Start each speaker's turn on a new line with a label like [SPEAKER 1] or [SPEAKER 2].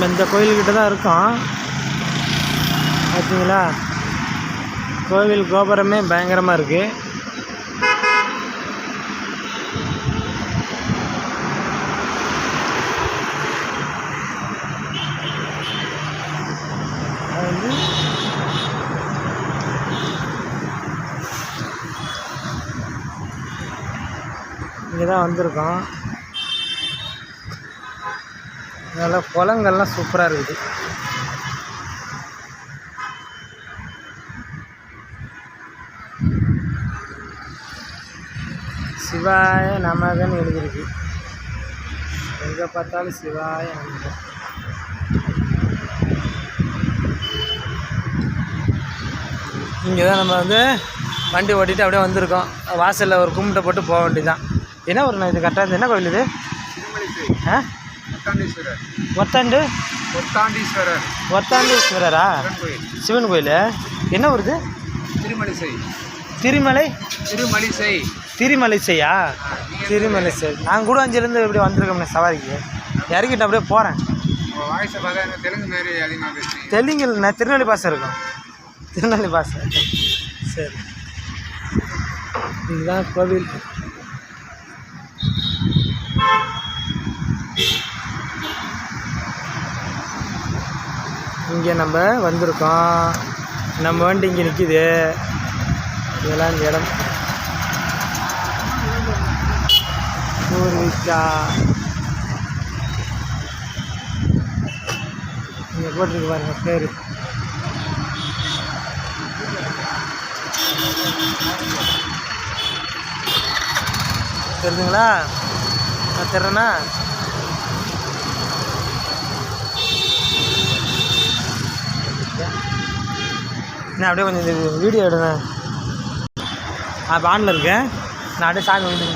[SPEAKER 1] நம்ம இந்த கோயில்கிட்ட தான் இருக்கோம். பார்த்தீங்களா, கோவில் கோபுரமே பயங்கரமாக இருக்குது. இங்கே தான் வந்திருக்கோம். நல்லா குளங்கள்லாம் சூப்பராக இருக்குது. சிவாய நமகன்னு எழுதிருக்கு. எங்கே பார்த்தாலும் சிவாய நமக. இங்கே தான் நம்ம வந்து வண்டி ஓட்டிகிட்டு அப்படியே வந்திருக்கோம். வாசலில் ஒரு கும்பிட்டை போட்டு போக வேண்டியதான். என்ன ஒரு இது கரெக்டாக இருந்தது? என்ன கோயில் இது? ஆ, ஒத்தாண்டீஸ்வரரா? சிவன் கோயில். என்ன ஒரு இது? திருமலைசையா? திருமலைசை. நான் கூட அஞ்சிலேருந்து இப்படி வந்திருக்கோம்ண்ணே சவாரிக்கு. இறக்கிட்டு அப்படியே போகிறேன். தெலுங்கு இல்லைண்ணே, திருநெல்வேலி பாசை இருக்கும். திருநெல்வேலி பாசை. சரி, இதுதான் கோவில். இங்கே நம்ம வந்திருக்கோம். நம்ம வண்டி இங்கே நிற்கிது. இதெல்லாம் இந்த இடம் பூர்விகா. இங்கே போட்டிருக்கு பாருங்க பேர். தெரியுதுங்களா? நான் தெரிறேன்னா நான் அப்படியே கொஞ்சம் இந்த வீடியோ எடுங்க. நான் ஆனில் இருக்கேன். நான் அப்படியே சாமி வந்து